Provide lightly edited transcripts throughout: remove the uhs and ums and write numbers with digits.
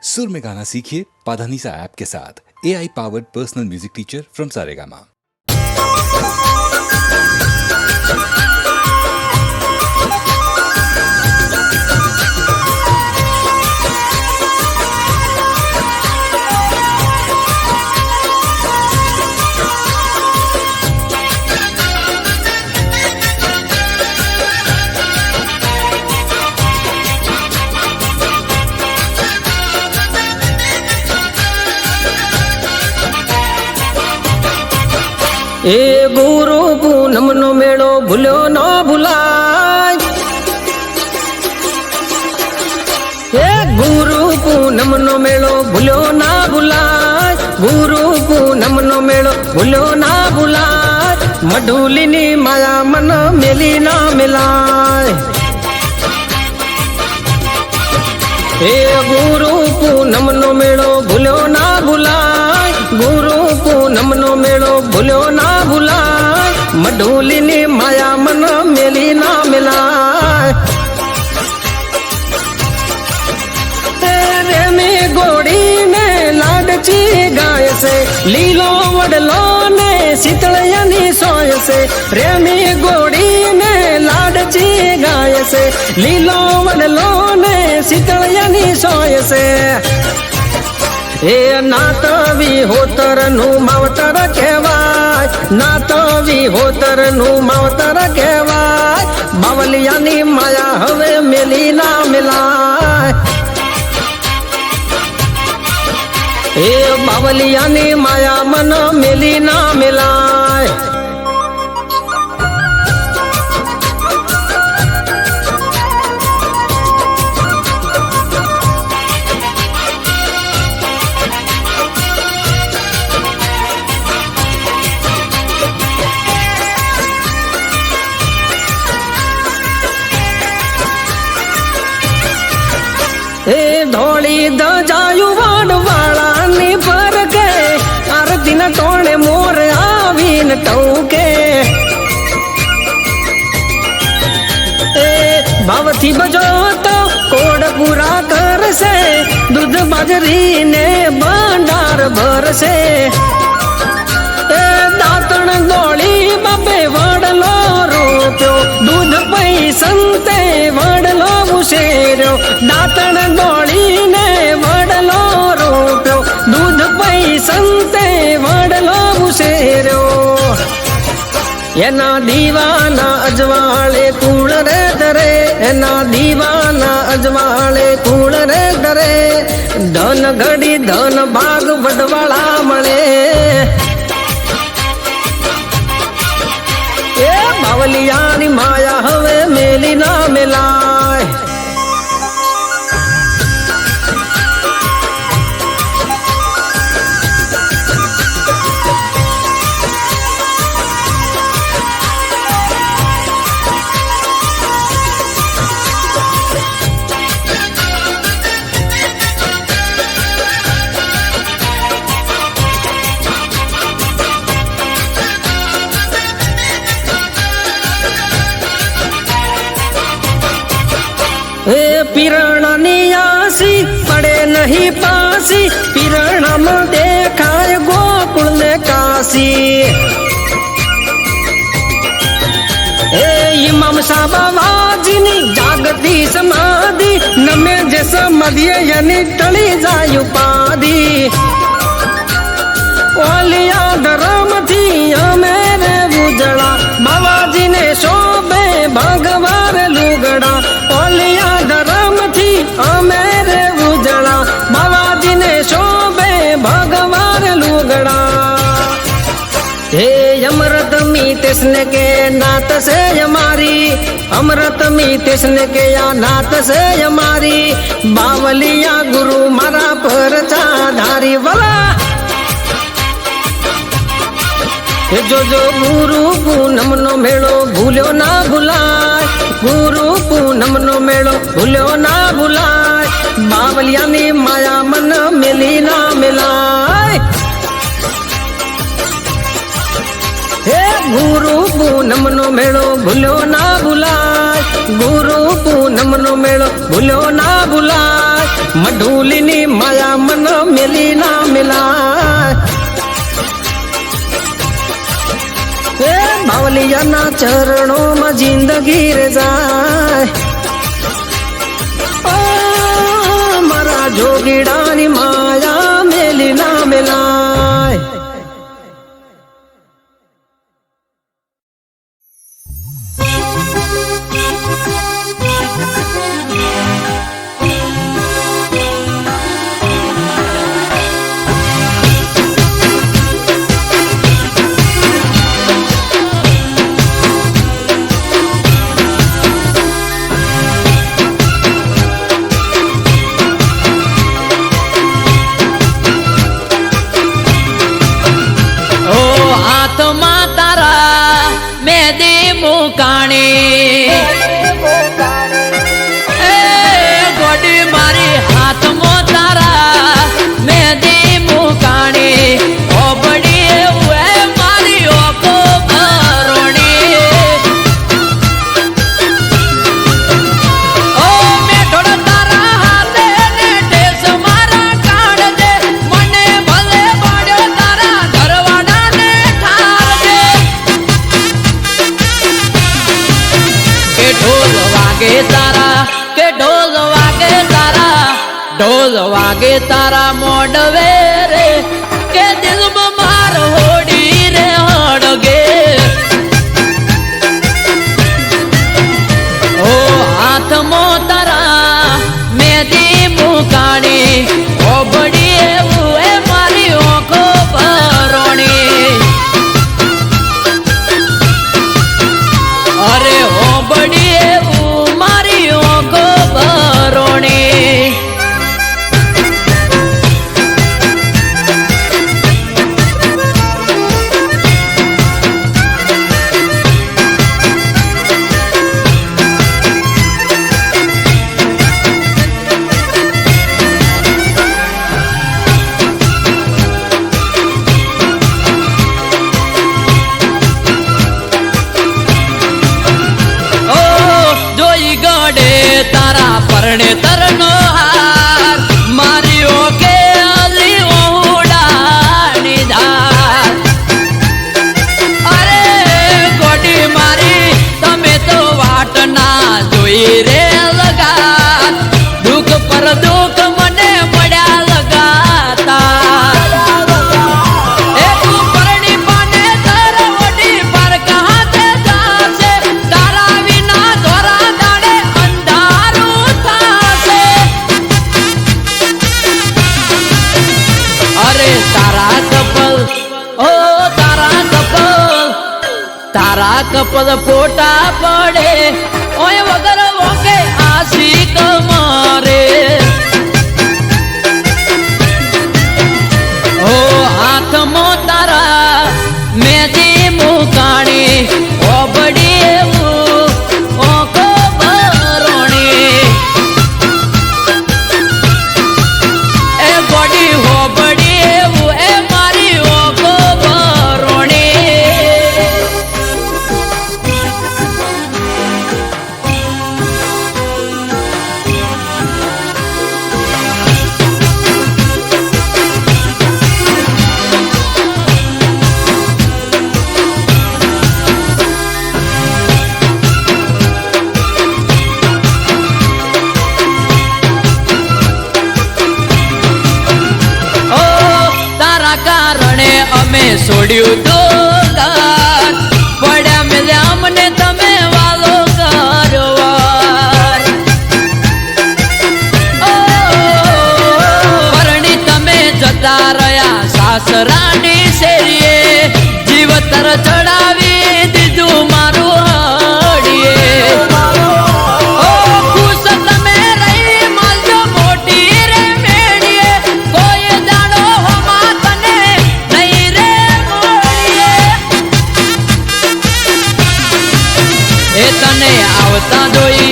सुर में गाना सीखिए पाधानीसा ऐप के साथ AI powered personal music teacher from Saregama. ए गुरु पूनम नो मेड़ो भूलो न भुलाय। ए गुरु पूनम नो मेड़ो भूलो ना भुलाय। गुरु पूनम नो मेड़ो भूलो ना भुलाय। मडूली नी माया मन मेली ना मिलाय। ए गुरु पूनम नो मेड़ो भूलो ना भुलाय। गुरु पूनम नो मेड़ो भूलो ना भुलाय। मडूली नी माया मन मेली ना मिलाय। तेरे में गोड़ी में लाडची गाय से लीलो वडलो ने शीतलयनी सोय से। प्रेमी गोड़ी में लाडची गाय से लीलो वडलो ने शीतलयनी सोय से। ए नातवी होतर नु मावतर कहवाय। नातवी होतर नु मावतर कहवाय। बावलियानी माया हवे मेली ना मिलाय। ए बावलियानी माया मन मेली ना मिलाय। ए धोड़ी द जायु वाड़ वाला नी पर के। आरती न टोणे मोर आवी न टौके। ए भावथी बजो तो कोड पूरा कर से। दूध बाजरी ने भंडार भर से। ए दातण गोली बबे वड़लो रोप्यो। दूध पई संते वड़लो बुशेर्यो। दातण गोली ने वड़लो रोप्यो। दूध पई संते वड़लो बुशेर्यो। एना दीवाना अजवाले कूड़ रे डरे। एना दीवाना अजवाले कूड़ रे डरे। धन घड़ी धन भाग बडवाला मळे। ए बावलियानी माया हवे मेली ना मिलाय। ए पिरण नियासी पड़े नहीं पासी। पिरण में देखाय गोकुल ने काशी। ए इमाम साबावाजिनी जागती समाधि। नमे जैसा मध्य यानी टली जाय उपाधि। ओलिया धर्म थी मेरे उजड़ा। बाबाजी ने शोभे भगवान लुगड़ा। ओलिया धर्म थी मेरे उजड़ा। बाबाजी ने शोभे भगवान लुगड़ा। हे अमृत मी तिस्न के नात से हमारी। अमृत मी तिस्न के या नात से हमारी। बावलिया गुरु मारा पर चाधारी वाला। जो जो गुरु पूनम नो मेड़ो भूलो ना भुलाय। गुरु पूनम नो मेड़ो भूलो ना भुलाय। बावलियानी माया मन मिली ना मिलाय। हे गुरु पूनम नो मेड़ो भूलो ना भुलाय। गुरु पूनम नो मेड़ो भूलो ना भुलाय। મઢુલીની માયા મન મેલી ના મિલાય એ બાવલિયાના ચરણોમાં જિંદગી રે જાય મારા જોગીડાની માયા મેલી ના મિલાય ઢોલ વાગે તારા મોડવે રે કે દિલમાં માર હોડી રે હડગે ઓ હાથમાં તારા મેદી મુકાણી ઓબડી એવું એ મારી ઓખો ભરોણી અરે ઓબડી એવું મારી ઓખો ભરોણી પરણે તરનો હાર મારી ઓકે અલી ઓડાની ધાર અરે ગોડી મારી તમે તો વાટ ના જોઈ રે લગા દુઃખ પર દુઃખ મને મળ્યા લગાતા એ તું પરણી પાને તર ઓડી પર કહાતે જાશે તારા વિના દોરા દાડે તારા કપલ ફોટા પડે ઓય વગર વોકે આશિક મારે ઓ હાથમાં તારા મેદી મુકાણી ઓબડી એવું ઓખો ભરોણી એ ગોડી હોબડી એવું એ મારી ઓખો ભરોણી અમે છોડ્યું તો ઘર પડ્યા મેલ્યા અમને તમે વાલો કરવાર પરણી તમે જતા રહ્યા સાસરાની શેરીએ જીવતર ચડાવી દીધું મારું હડીએ ખુશ તમે રહી માલજો મોટી રે મેળીએ કોઈ દાડો હોમા તને નહીં રે મોળીએ એ તને આવતા જોઈ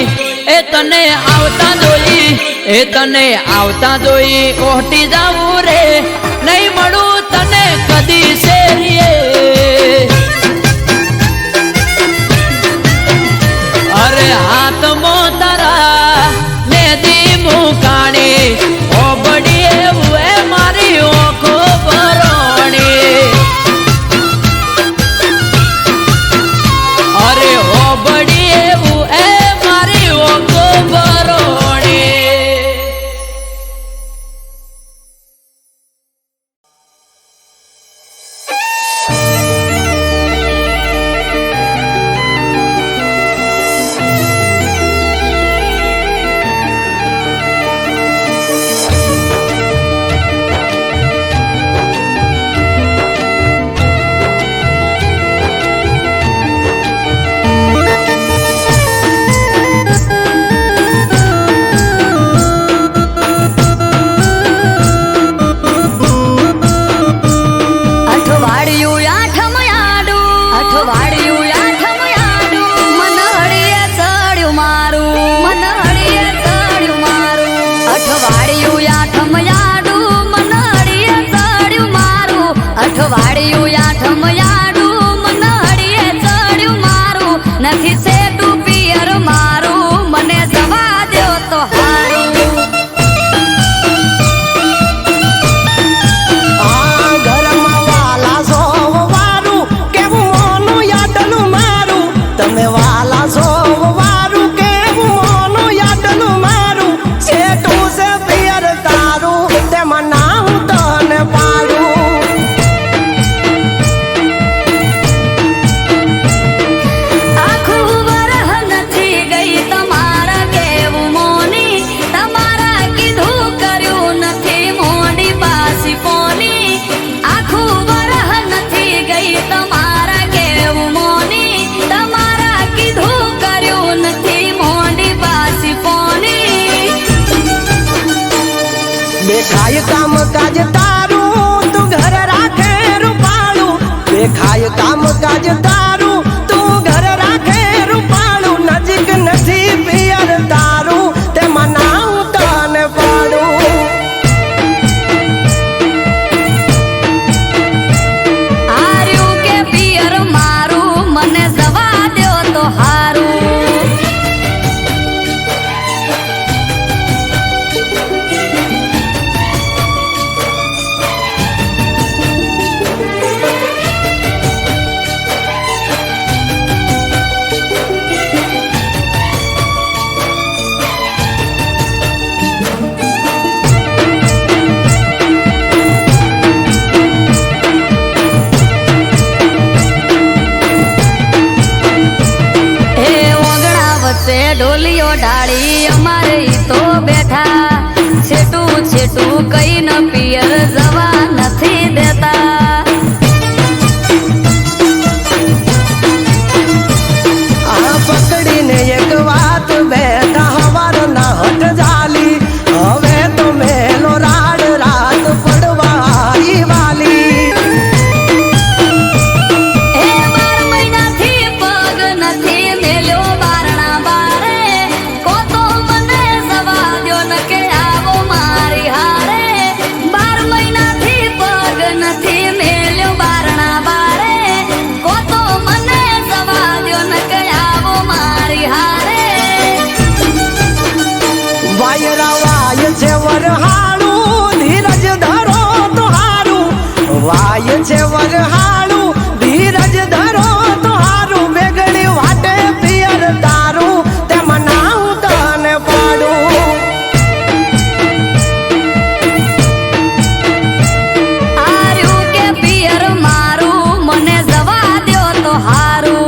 એ તને આવતા જોઈ એ તને આવતા જોઈ ઓહટી જાવું રે નહીં મળું તને કદી શેરીએ અરે હાથમાં તારા મેદી મુકાણી દેખાય કામ કાજ તારું તું ઘર રાખે રૂપાળું, દેખાય કામ કાજ તારું તું ઘર રાખે રૂપાળું, નજીક નથી પિયર તારું તેમાં નામ તને પાડું. હાર્યું કે પિયર મારું મને જવા દ્યો તો હારું. ઢોલીઓ ડાળી અમારે તો બેઠા, છેટું છેટું કઈ ન પિયર જવા નથી દેતા. આ પકડીને એક વાત બેઠા હવાર ના હટ જાલી, હવે તો મેલો રાડ રાત પડવા આવી વાલી. એ 12 મહિનાથી પગ નથી મેલ્યો બારણા બારે, કો તો મને જવા દ્યો ન કે આવો મારી હારે. 12 મહિનાથી પગ નથી મેલ્યો બારણા બારે, કો તો મને જવા દ્યો ન કે આવો મારી હારે. વાયરા વાય છે વરહાળું ધીરજ ધરો તો હારું, વાય છે વરહાળું ધીરજ ધરો તો હારું, બેગડી વાટે પિયર તારું તેમાં નામ તને પાડું. હાર્યું કે પિયર મારું મને જવા દ્યો તો હારું.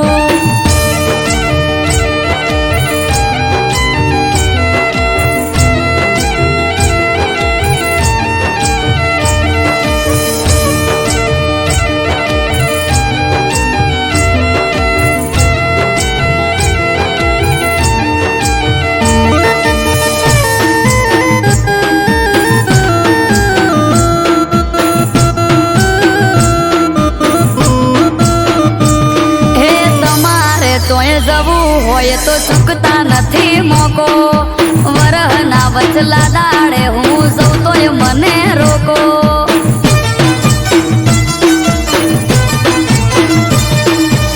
હે તમારે તોય જવું હોય તો ચૂકતા નથી મોકો, વરહના વચલા દાડે હું જઉં તોય મને રોકો.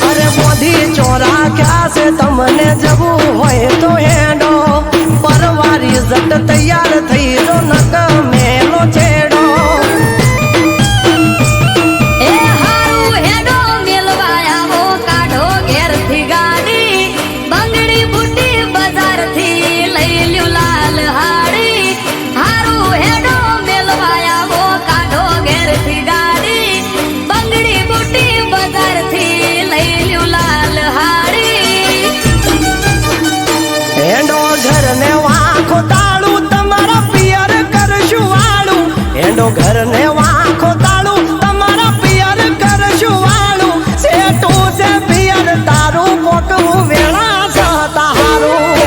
અરે મોધી ચોરા ક્યાં છે તમને જવું હોય તો હેડો, પરવારી જટ તૈયાર થઈ જો નક મેલો છેડો. એ હારું હેડો મેલવા આવો, કાઢો ઘેરથી ગાડી, બંગડી બુટી બજારથી લઈ લ્યો લાલ હાડી. હારું હેડો મેલવા આવો, કાઢો ઘેરથી ગાડી, બંગડી બુટી બજારથી લઈ લ્યો લાલ હાડી. હેડો ઘરને વાંખો તાળું તમારા પિયર કરશું વાળું, હેડો ઘરને વાંખો તાળું તમારા પિયર કરશું વાળું, સેટું છે પિયર તારું પોકવું વેળા છે તારું.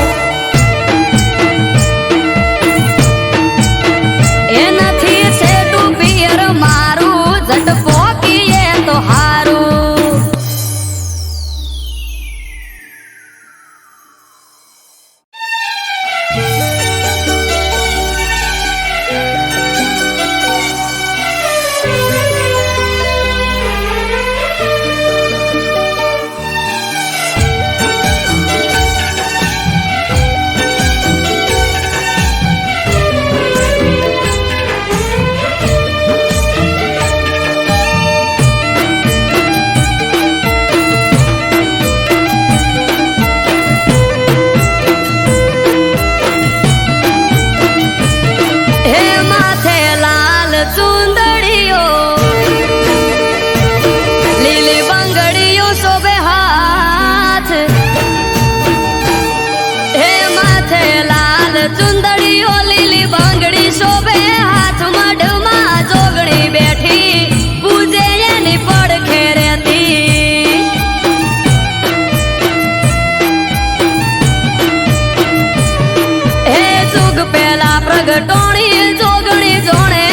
એનાથી છેટું પિયર મારું જટ પોકીએ તો હારું. પ્રગટોણી જોગણી જોણે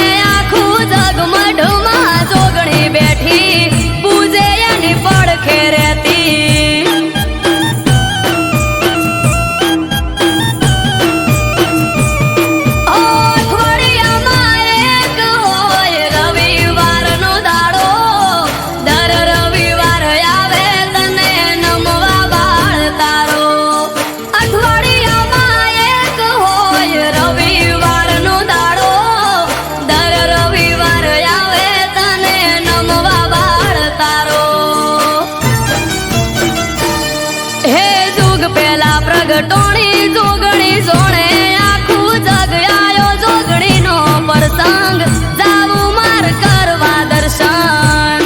પ્રગટોણી જોગણી જોણે આખું જગ આયો જોગણીનો પ્રસંગ જાવું માર કરવા દર્શન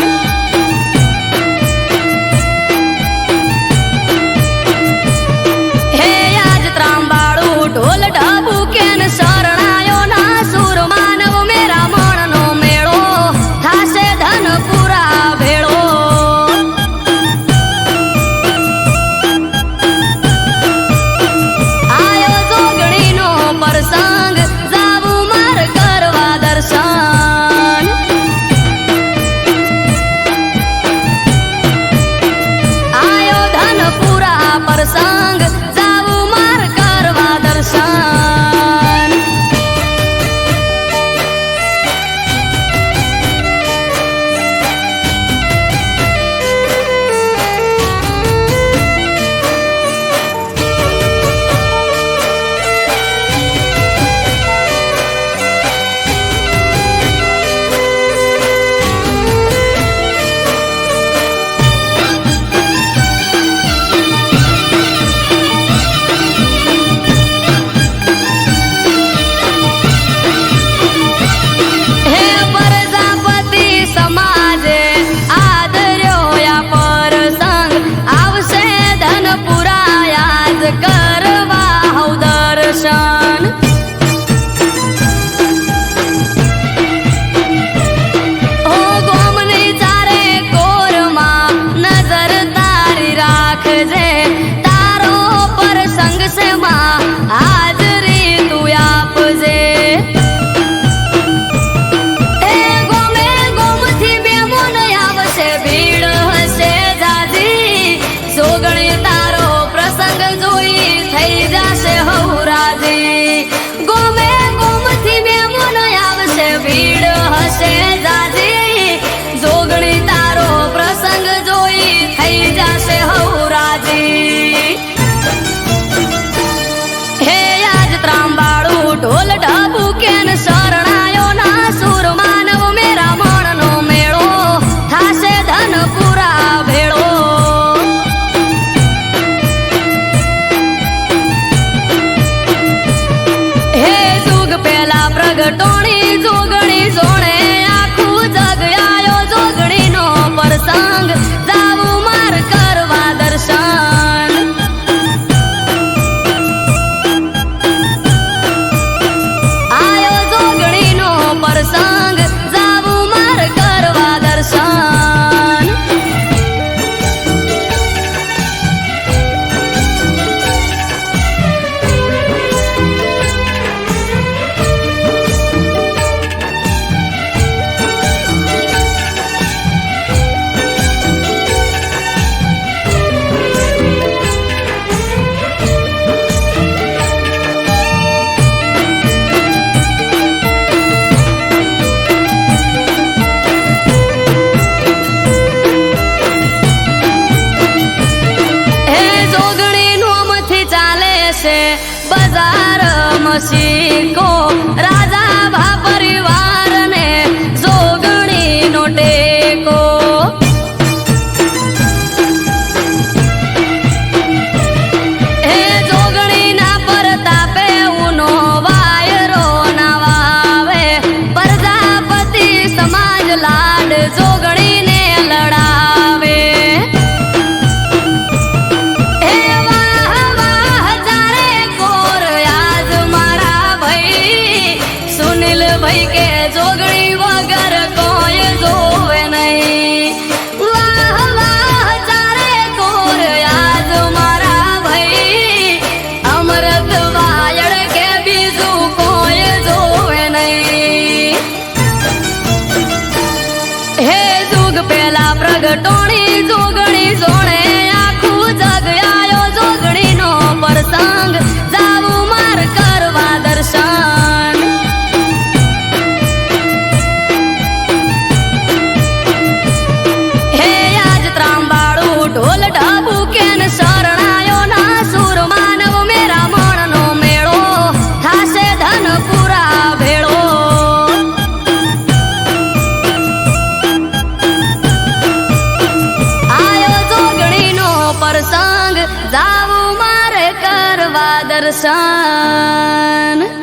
હે આજ ત્રાંબાળું ઢોલ ઢબુ કેન શરણાયો ના સુર માનવ મેરા મણનો મેળો થાશે ધનપુરા ભેળો આયો જોગણીનો પ્રસંગ જાવું માર કરવા દર્શન આયો ધનપુરા પ્રસંગ જાવું માર કરવા દર્શન હે પ્રજાપતિ સમાજે આદર્યો આ પ્રસંગ આવશે ધનપુરા યાદ કરવા હઉ દર્શન ઓ ગોમની ચારે કોરમાં નજર તારી રાખજે તારો પ્રસંગ છે માં હાજરી તું આપજે એ ગોમે ગોમથી બેમોન આવશે ભીડ હશે જાજી જોગણી તારો પ્રસંગ જોઈ થઈ જશે હૌરાજી ગોમે ગોમથી બેમોન આવશે ભીડ હશે જાજી જોગણી તારો પ્રસંગ જોઈ થઈ જશે હૌરાજી હે આજ ત્રાંબાળું ઢોલ ઢબુ કેન શરણાયો ના સુર માનવ મેરા મણનો મેળો થાશે ધનપુરા ભેળો હે જુગ પેલા પ્રગટોણી જોગણી જોણે આખું જગ આયો જોગણીનો પ્રસંગ જાવું માર કરવા દર્શન આયો જોગણીનો પ્રસંગ જાવું માર કરવા દર્શન હે જોગણી નોમથી ચાલે છે બજાર મસીકો રાજા ભા પરિવારને જોગણીનો ટેકો હે જોગણીના પ્રતાપે ઉનો વાયરો ના વાવે પ્રજાપતિ સમાજ લાડ જોગણીને લડાવે હે વાહ વાહ ચારે કોર આજ મારા ભાઈ સુનિલ ભાઈ કે જોગણી વગર કોઈ જોવે નહીં વાહ વાહ ચારે કોર આજ મારા ભાઈ અમૃત વાયડ કે બીજું કોઈ જોવે નહીં હે જુગ પેલા પ્રગટોણી જોગણી જોણે આખું જગ આયો જોગણીનો પ્રસંગ જાવું માર કરવા દર્શન હે આજ ત્રાંબાળું ઢોલ ઢબુ કેન શરણાયો ના સુર માનવ મેરા મણનો મેળો થાશે ધનપુરા ભેળો આયો દર્શન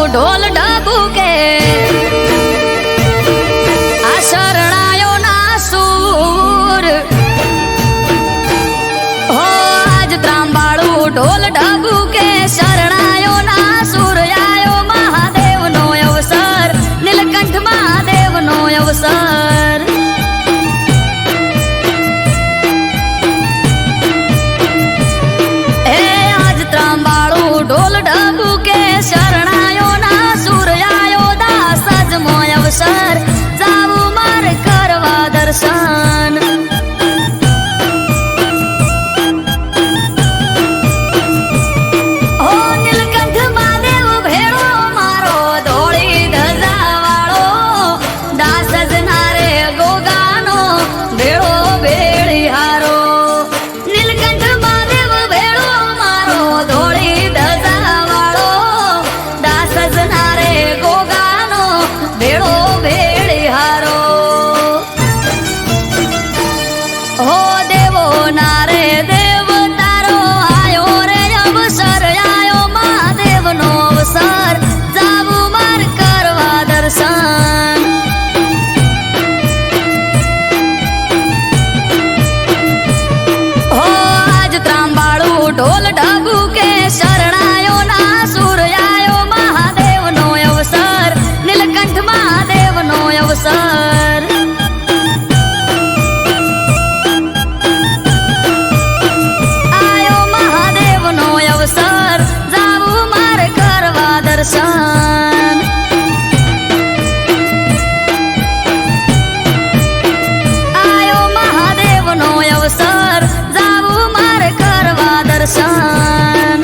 ઢોલ ડબુકે આ શરણાયો ના સૂર હો આજ ત્રાંબાળું ઢોલ ડબુકે શરણાયો ના સૂર આયો મહાદેવનો અવસર નીલકંઠ મહાદેવનો અવસર એ આજ ત્રાંબાળું ઢોલ ડબુકે શરણાયો અવસર જાવું મારે કરવા દર્શન હો નીલકંઠ મહાદેવ ભેળો મારો ધોળી ધજા વાળો દાસ જના રે ગોગાનો ભેળો ભેળી હારો નીલકંઠ મહાદેવ ભેળો મારો ધોળી ધજા વાળો દાસ જના રે ગોગાનો ભેળો ભેળી હારો હો દેવો ના રે દેવ તારો આયો રે અવસર આયો મહાદેવનો અવસર જાવું માર કરવા દર્શન હો આજ ત્રાંબાળું ઢોલ ડબુકે શરણાયો ના સુર આયો મહાદેવનો અવસર નીલકંઠ મહાદેવનો અવસર આયો મહાદેવનો અવસર જાવું મારે કરવા દર્શન આયો મહાદેવનો અવસર જાવું મારે કરવા દર્શન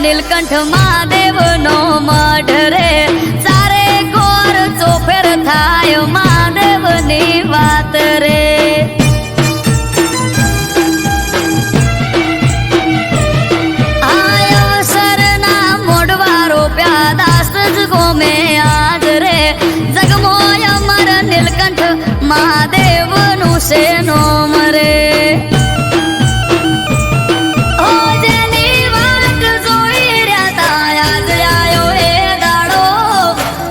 નીલકંઠ મહાદેવનો મઢ રે ચારે કોર ચોફેર થાય મહાદેવની વાત રે આયો શરના મોઢવા રોપ્યા દાસ જ ગોમે આજ રે જગમોય અમર નીલકંઠ મહાદેવનું છે નોમ રે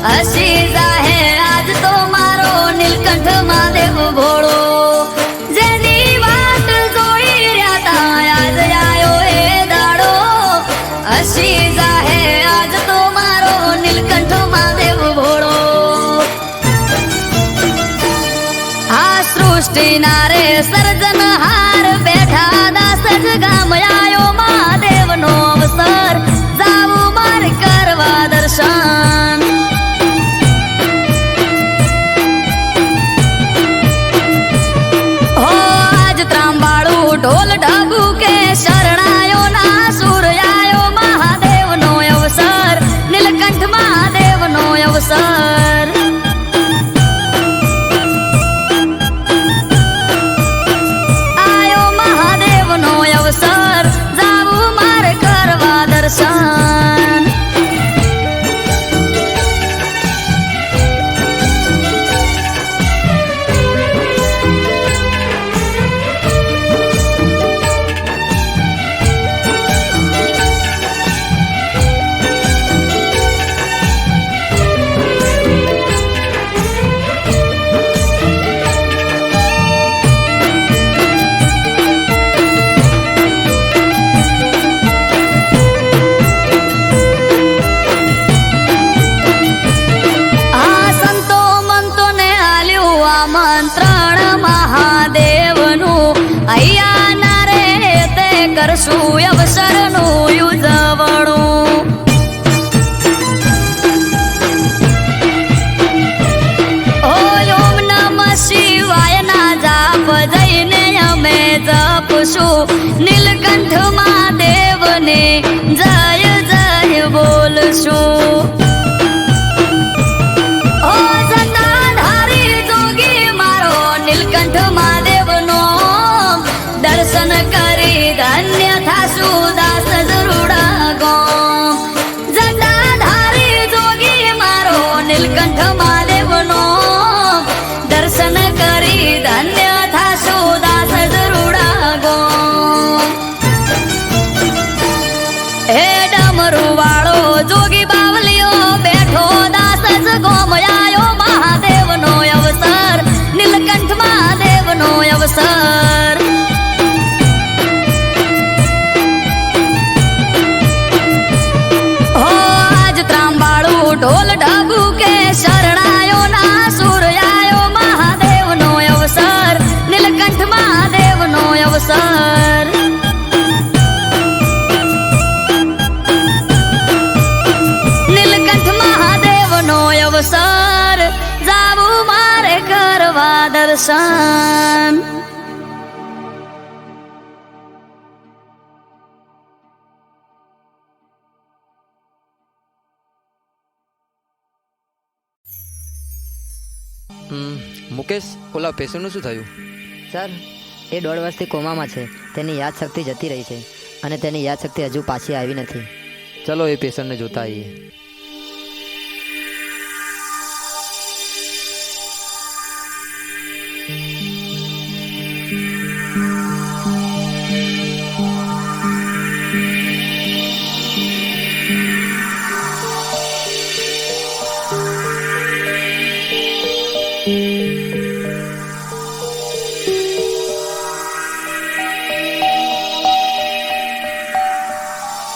હસી જાહે આજ તો મારો નીલકંઠ મહાદેવ ભોળો જેની વાત જોઈ રહ્યા તા આજ આયો એ દાડો હસી જાહે આજ તો મારો નીલકંઠ મહાદેવ ભોળો આ સૃષ્ટિના રે સર્જનહાર બેઠા દાસ જ ગામ આયો મહાદેવનો અવસર જાવું મારે કરવા દર્શન ઢોલ ડબુકે શરણાયો ના સુર આયો મહાદેવનો આમંત્રણ મહાદેવનું અહીંયા ના રે તે કરશું અવસરનું ઉજવણું. ઓમ નમઃ શિવાય ના જાપ જઈને અમે જપશું નીલકંઠ મહાદેવને જય જય બોલશું. ઓ જટાધારી જોગી મારો નીલકંઠ મહાદેવનો દર્શન કરી ધન્ય થાશું દાસ જરૂડા ગોમ. જટાધારી જોગી મારો નીલકંઠ મહાદેવનો દર્શન કરી ધન્ય થાશું દાસ જરૂડા ગોમ. હે ડમરું વાળો જોગી બાવલિયો બેઠો દાસ જ ગોમ આયો મહાદેવનો અવસર નીલકંઠ મહાદેવનો અવસર. હો આજ ત્રાંબાળું ઢોલ ઢબુ કે શરણાયો ના સુર આયો મહાદેવનો અવસર નીલકંઠ મહાદેવનો અવસર. નીલકંઠ મહાદેવનો અવસર જાવું મારે કરવા દર્શન. મુકેશ, ઓલા પેશન્ટનું શું થયું? સર, એ 1.5 વર્ષથી કોમામાં છે. તેની યાદશક્તિ જતી રહી છે અને તેની યાદશક્તિ હજુ પાછી આવી નથી. ચલો એ પેશન્ટને જોતા આવીએ.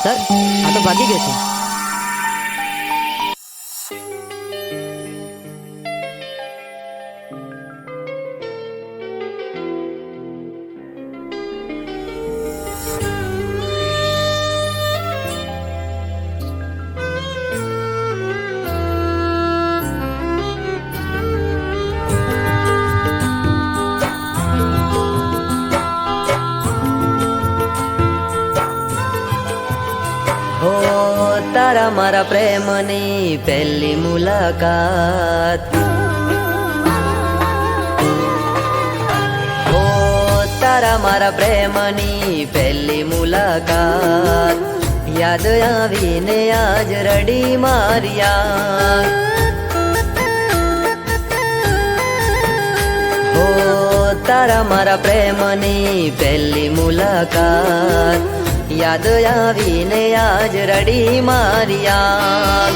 સર, આ તો ભાગી ગયો છે. તારા મારા પ્રેમની પહેલી મુલાકાત. ઓ તારા મારા પ્રેમની પહેલી મુલાકાત યાદ આવીને આજ રડી માર્યા. ઓ તારા મારા પ્રેમની પહેલી મુલાકાત યાદ આવીને આજ રડી માર્યા.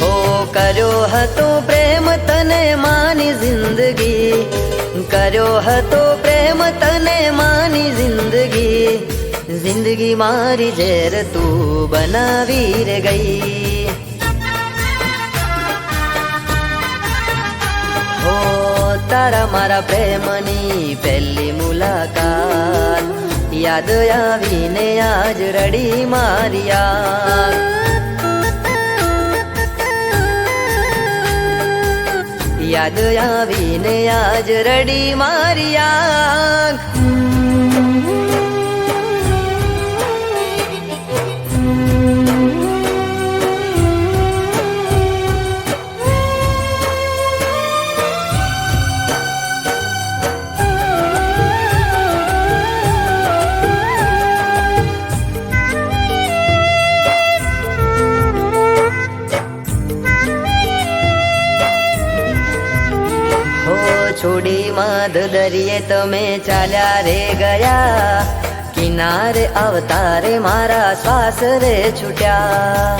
હો કર્યો હતો પ્રેમ તને માની જિંદગી, કર્યો હતો પ્રેમ તને માની જિંદગી, જિંદગી મારી ઝેર તું બનાવી રે ગઈ. હો તારા મારા પ્રેમની પહેલી મુલાકાત યાદ આવીને આજ રડી માર્યા. યાદ આવીને આજ રડી માર્યા. છોડી માધ દરિયે તમે ચાલ્યા રે ગયા, કિનારે અવતારે મારા શ્વાસ રે છૂટ્યા.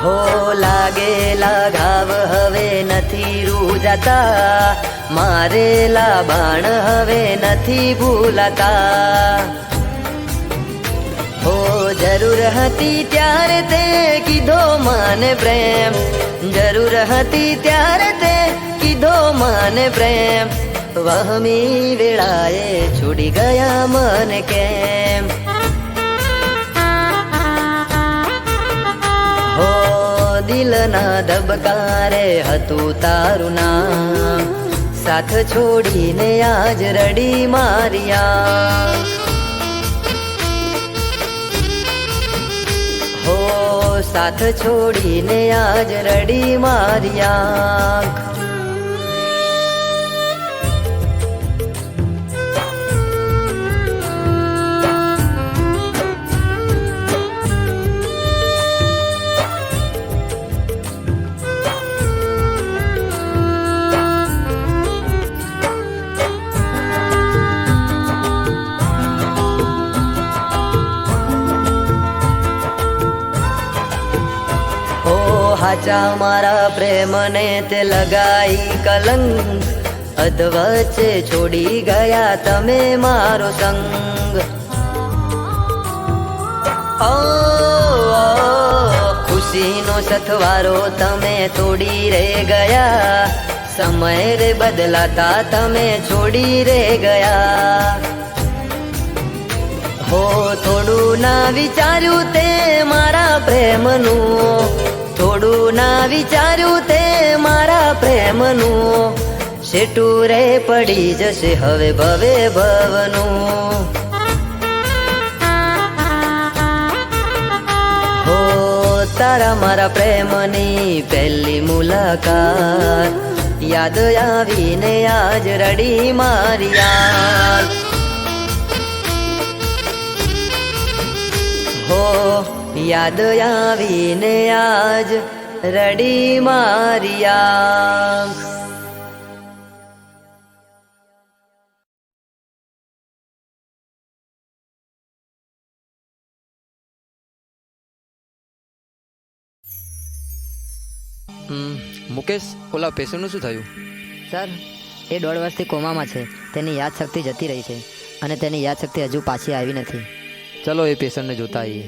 હો લાગેલા ઘાવ હવે નથી રૂજાતા, મારેલા બાણ હવે નથી ભૂલાતા. હો જર જરૂર હતી ત્યારે તે કીધો મને પ્રેમ, જરૂર હતી ત્યારે તે કીધો મને પ્રેમ, વહમી વેળાએ છોડી ગયા મને કેમ. હો દિલના ધબકારે હતું તારું નામ, સાથ છોડીને આજ રડી મારિયા. હો સાથ છોડીને આજ રડી મારિયા. હાચા મારા પ્રેમને તે લગાઈ કલંક, અધવચ્ચે છોડી ગયા તમે મારો સંગ. ઓ ખુશીનો સથવારો તમે તોડી રે ગયા, સમય રે બદલાતા તમે છોડી રે ગયા. હો થોડું ના વિચાર્યું તે મારા પ્રેમનું, થોડું ના વિચાર્યું તે મારા પ્રેમનું, શેટું રે પડી જશે હવે ભવે ભવનું. હો તારા મારા પ્રેમની પહેલી મુલાકાત, યાદ આવીને આજ રડી મારિયા. હો યાદ આવીને આજ રડી મારિયા. મુકેશ, ઓલા પેશન્ટનું શું થયું? સર, એ 1.5 વર્ષથી કોમામાં છે. તેની યાદશક્તિ જતી રહી છે અને તેની યાદશક્તિ હજુ પાછી આવી નથી. ચલો એ પેશન્ટને જોતા આવીએ.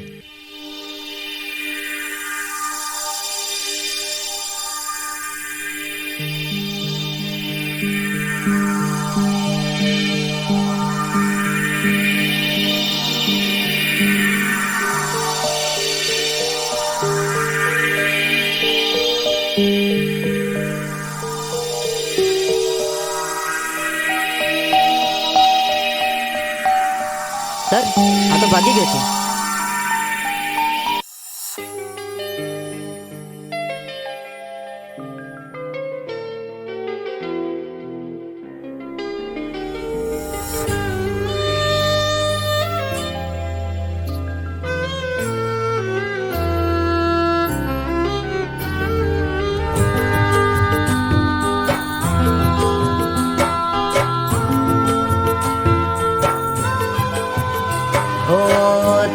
સર, આ તો ભાગી ગયો છે.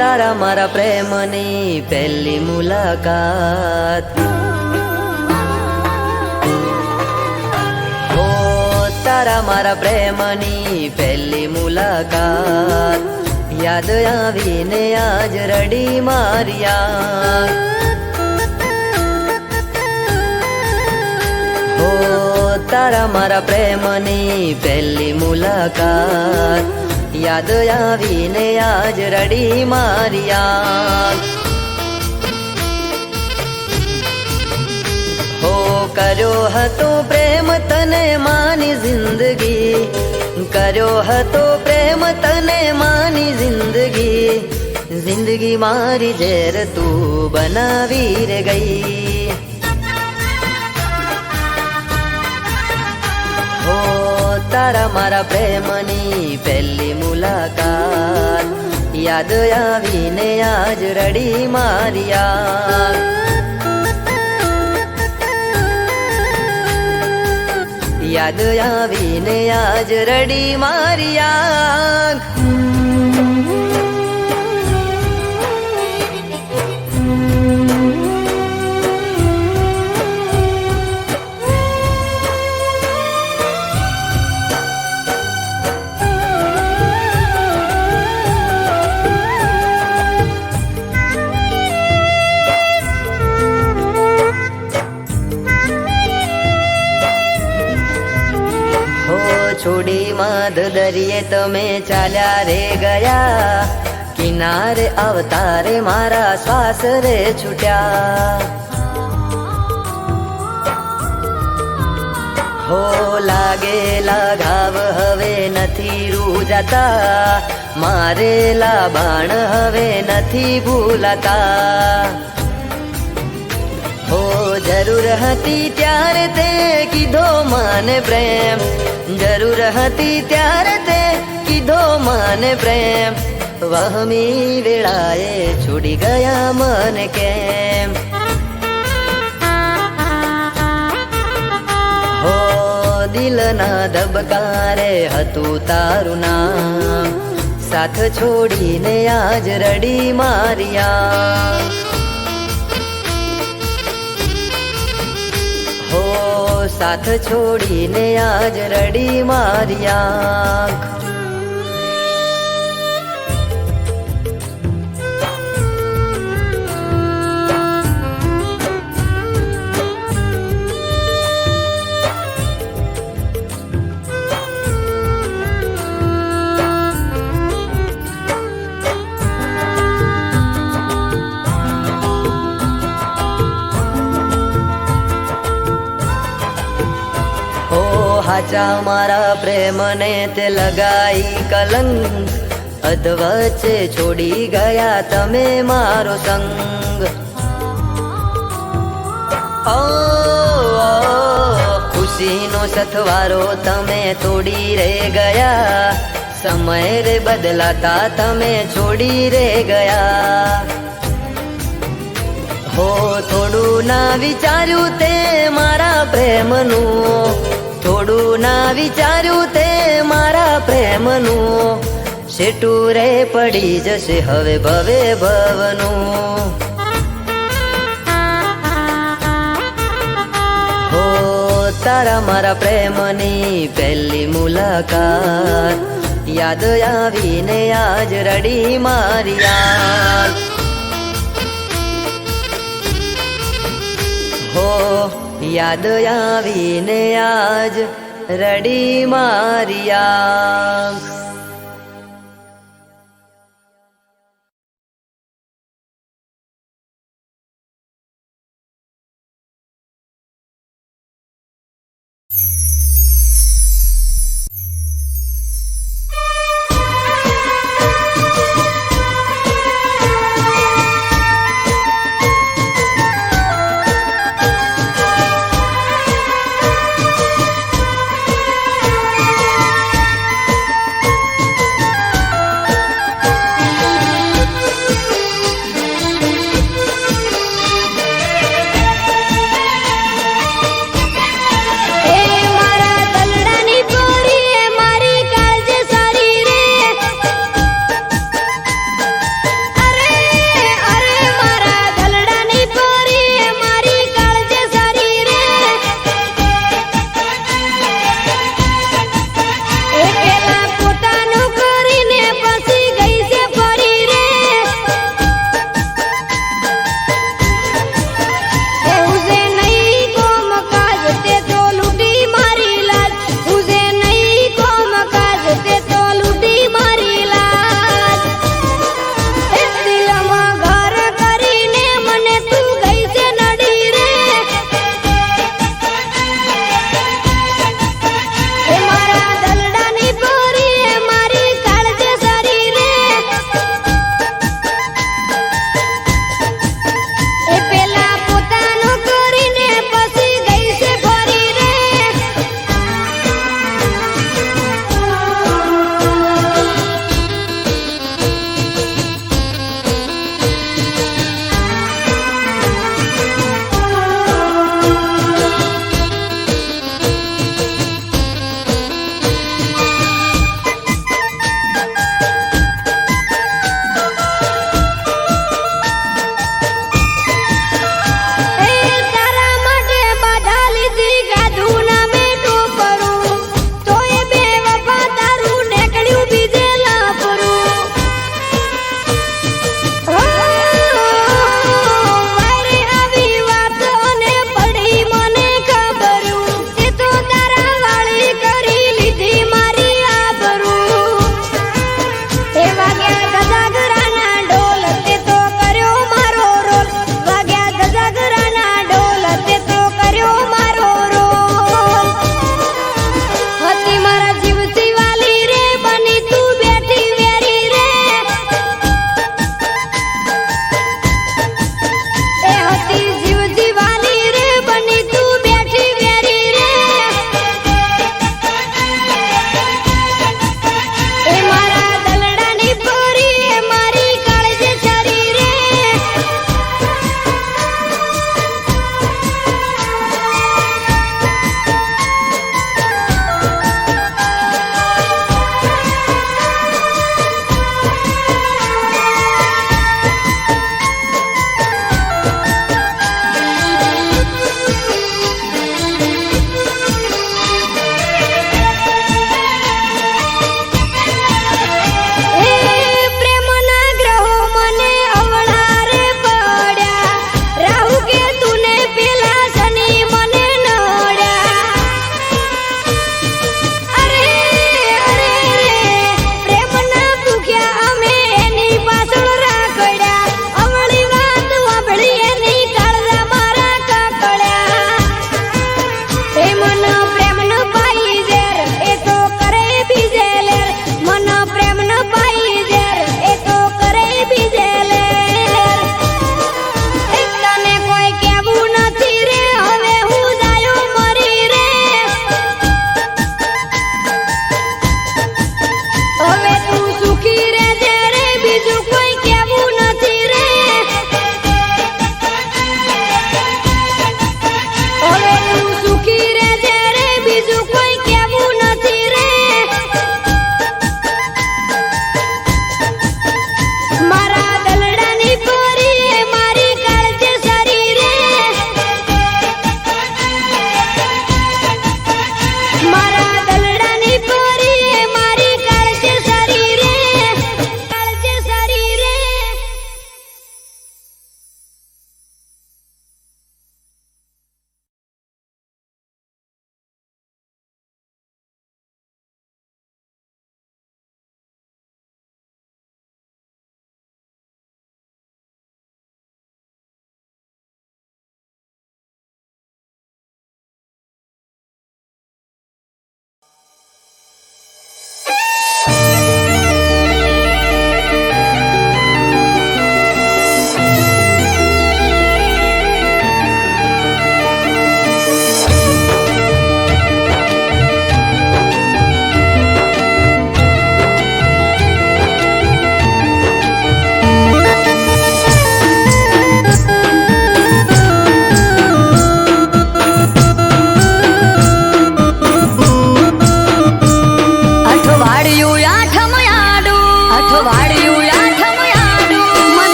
તારા મારા પ્રેમની પહેલી મુલાકાત, હો તારા મારા પ્રેમની પહેલી મુલાકાત, યાદ આવીને આજ રડી મારિયા. હો તારા મારા પ્રેમની પહેલી મુલાકાત, યાદ આવીને આજ રડી મારિયા. હો કર્યો હતો પ્રેમ તને માની જિંદગી, કર્યો હતો પ્રેમ તને માની જિંદગી, જિંદગી મારી ઝેર તું બનાવી રે ગઈ. હો તારા મારા પ્રેમની પહેલી મુલાકાત, યાદ આવીને આજ રડી મારિયા. યાદ આવીને આજ રડી મારિયા. છોડી માધ દરિયે તમે ચાલ્યા રે ગયા, કિનારે અવતારે મારા શ્વાસ રે છૂટ્યા. હો લાગેલા ઘાવ હવે નથી રૂજાતા, મારેલા બાણ હવે નથી ભૂલાતા. હો જરૂર હતી ત્યારે તે કીધો મને પ્રેમ, જરૂર હતી ત્યારે તે કીધો મને પ્રેમ, વહમી વેળાએ છોડી ગયા મને કેમ. હો દિલના ધબકારે હતું તારું નામ, સાથ છોડીને આજ રડી મારિયા. હો સાથ છોડીને આજ રડી મારિયા. હાચા મારા પ્રેમને તે લગાઈ કલંક, અધવચ્ચે છોડી ગયા તમે મારો સંગ. ઓ ખુશીનો સથવારો તમે તોડી રે ગયા, સમય રે બદલાતા તમે છોડી રે ગયા. હો થોડું ના વિચાર્યું તે મારા પ્રેમનું, થોડું ના વિચાર્યું તે મારા પ્રેમનું, શેટું રે પડી જશે હવે ભવે ભવનું. હો તારા મારા પ્રેમની પહેલી મુલાકાત, યાદ આવીને આજ રડી મારિયા. હો યાદ આવીને આજ રડી મારિયા.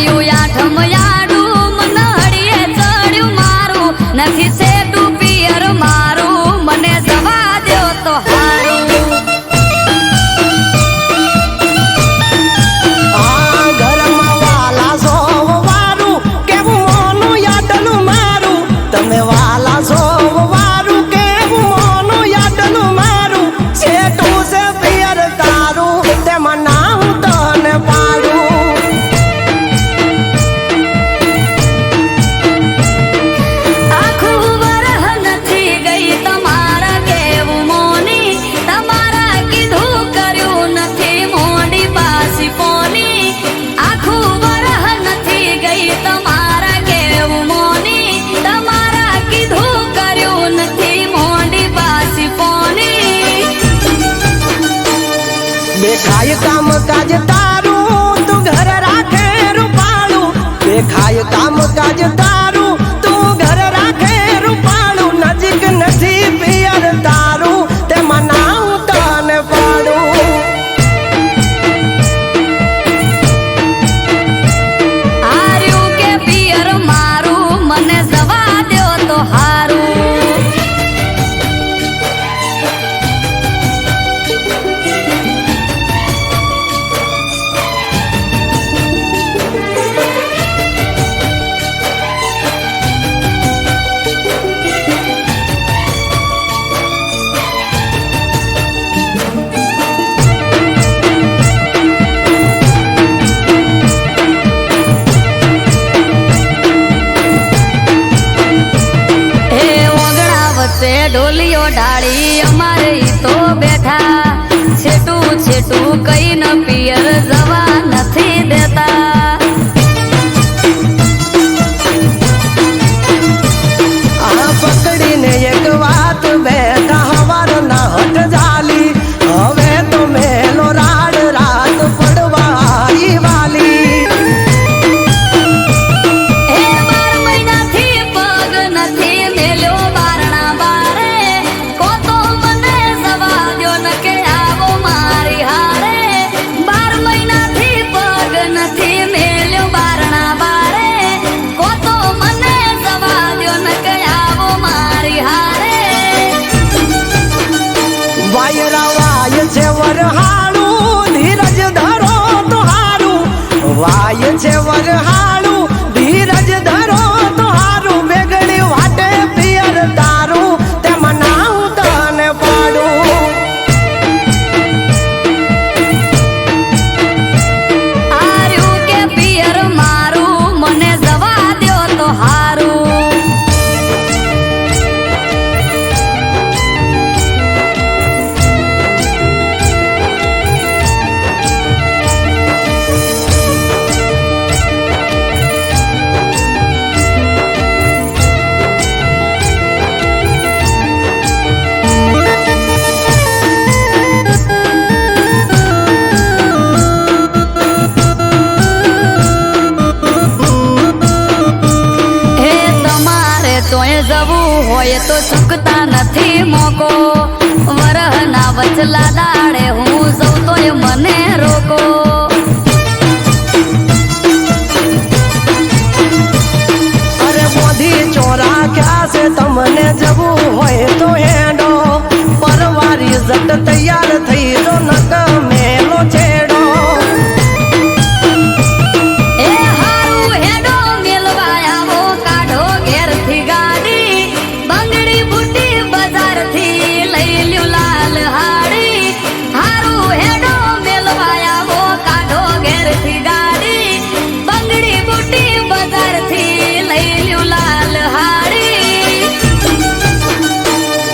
આવ્યું આઠમ યાડું મન હળીએ ચડ્યું મારું નથી સેટું પિયર મારું મને જવા દ્યો તો હારું આ ઘરમાં વાલા સોવ વારું કેવું મોનું યાદનું મારું તમે વાલા સોવ વારું કેવું મોનું યાદનું મારું સેટું છે પિયર તારું તેમાં નામ તને પાડું આખું વરહ નથી ગઈ તમારા કેવું મોની તમારા કીધું કર્યું નથી મોડી બાસી પોની આખું વરહ નથી ગઈ તમારા કેવું મોની તમારા કીધું કર્યું નથી મોડી બાસી પોની દેખાય કામ કાજ તારું તું ઘર રાખે રૂપાળું દેખાય કામ કાજ તારું તું ઘર રાખે રૂપાળું નજીક નથી પિયર તારું તેમાં નામ તને પાડું આર્યું કે પિયર મારું મને જવા દ્યો તો હારું હે ઓગણા વચ્ચે ઢોલીઓ ડાળી અમારે ઈ તો બેઠા છેટું છેટું કઈ ન પિયર જવા નથી દેતા આ પકડીને એક વાત બેઠા હવાર ના હટ જાલી હવે તો મેલો રાડ રાત પડવા આવી વાલી હે 12 મહિનાથી પગ નથી મેલ્યો બારણા બારે કોતો મને જવા દ્યો ન કે આવો મારી હારે 12 મહિનાથી પગ નથી મેલ્યો બારણા બારે કોતો મને જવા દ્યો ન કે આવો મારી હારે વાયરા વાય છે વરહાળું ધીરજ ધરો તો હારું વાય છે વરહાળું ધીરજ ધરો તો હારું બેગડી વાટે પિયર તારું તેમાં નામ તને પાડું આર્યું કે પિયર મારું મને જવા દ્યો તો હારું હે તમારે તોય જવું હોય તો ચૂકતા નથી મોકો વરહના વચલા દાડે હું જઉં તોય મને રોકો અરે મોધી ચોરા ક્યાં છે તમને જવું હોય તો હેડો પરવારી જટ તૈયાર થઈ જો નક મેલો છેડો એ હારું હેડો મેલવા આવો કાઢો ઘેરથી ગાડી બંગડી બુટી બજારથી લઈ લ્યું લાલ હાડી હારું હેડો મેલવા આવો કાઢો ઘેરથી ગાડી બંગડી બુટી બજારથી લઈ લ્યું લાલ હાડી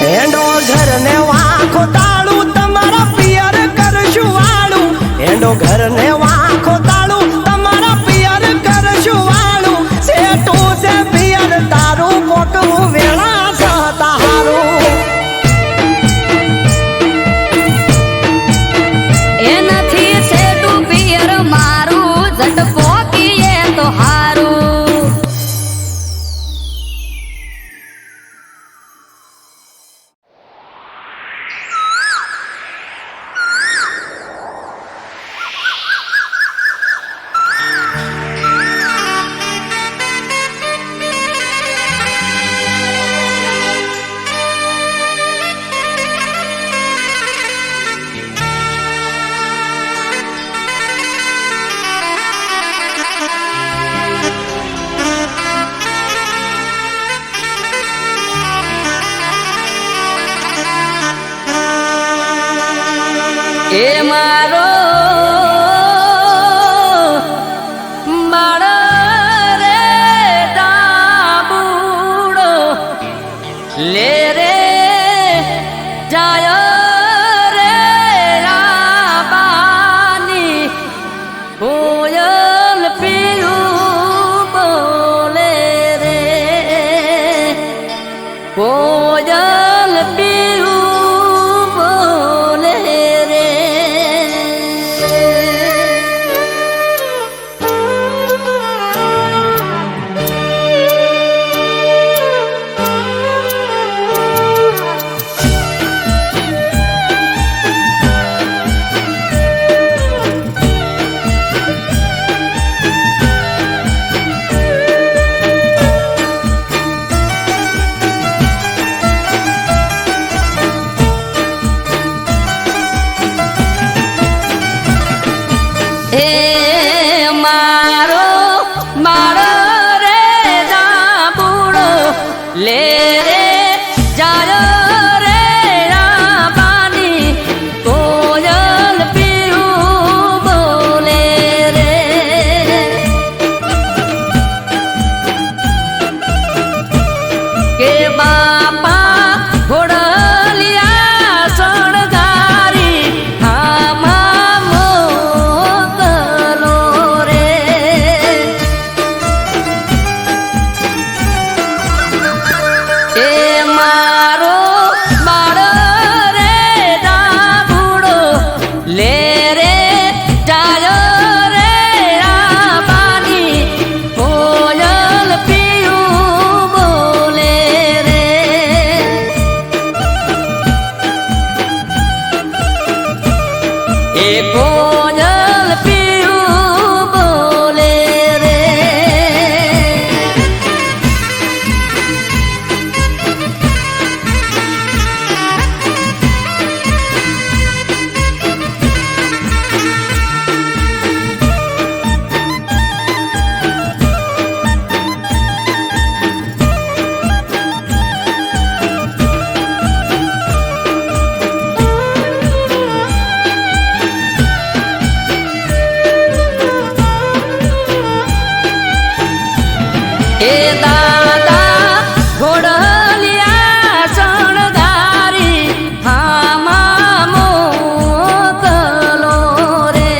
હેડો ઘરને વાંખો તાળું તમારા પિયર કરશું વાળું હેડો ઘરને વાંખો તાળું તમારા પિયર કરશું વાળું સેટું છે પિયર તારું પોકવું વેળા સતા હારું એ નથી છેટું પિયર મારું ઝટ પોકીએ તો હારું માળ રે ડાબુડો લે રે જાય રે રાબાની કોયલ પીયું બોલે રે કોયલ પીયું બોલે રે એ મારો માળો રે ડાબુડો લે રે જાય રે રાબાની કોયલ પીયું બોલે રે કે બાપા ઘોડલિયા સણગારી આમાં મોકલો રે એ મારો બાળ રે ડાબુડો લે રે જાય રે રાબાની કોયલ પીયું બોલે રે એ કોયલ પીયું બોલે રે એ દાદા ઘોડલિયા શણગારી આમાં મોકલો રે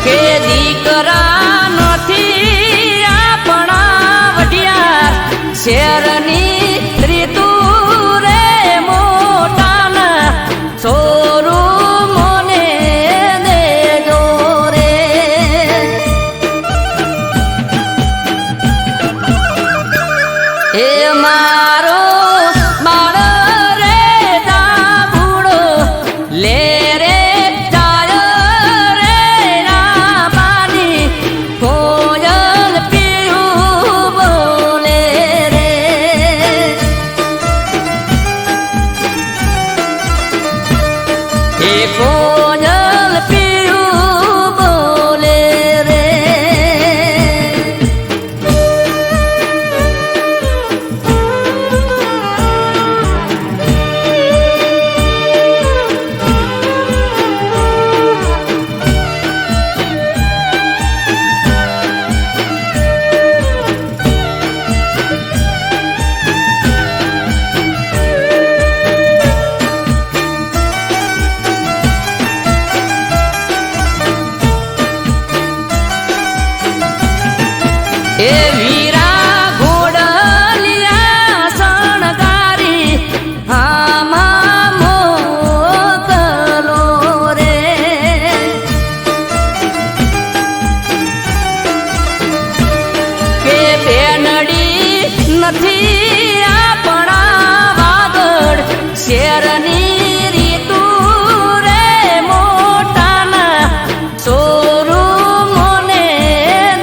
કે દીકરા નથી આપણા વઢિયાર શેરની રીતુ રે મોટાના સોરું મોને દેજો રે એ મારો બાળ રે ડાબુડો લે રે જાય રે રાબાની કોયલ પીયું બોલે રે એ કોયલ પીયું બોલે રે એ વીરા ઘોડલિયા શણગારી આમાં મોકલો રે કે બેનડી નથી આપણા વાગડ શેરની રીતુ રે મોટાના સોરું મોને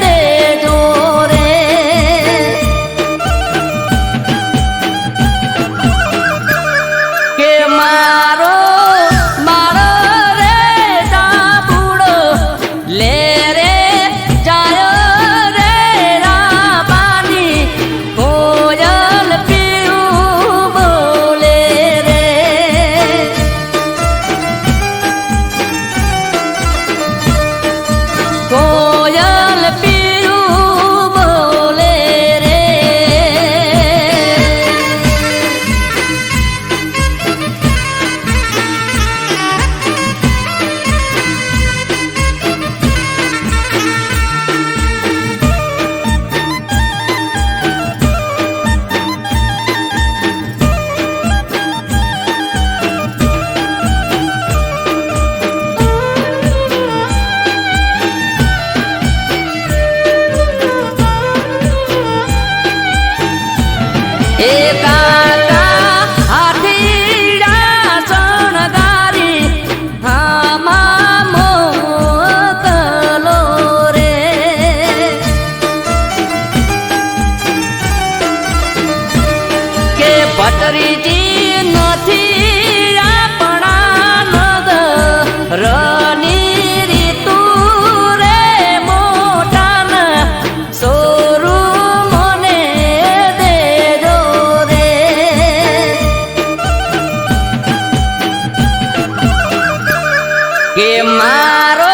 દેજો રે એ મારો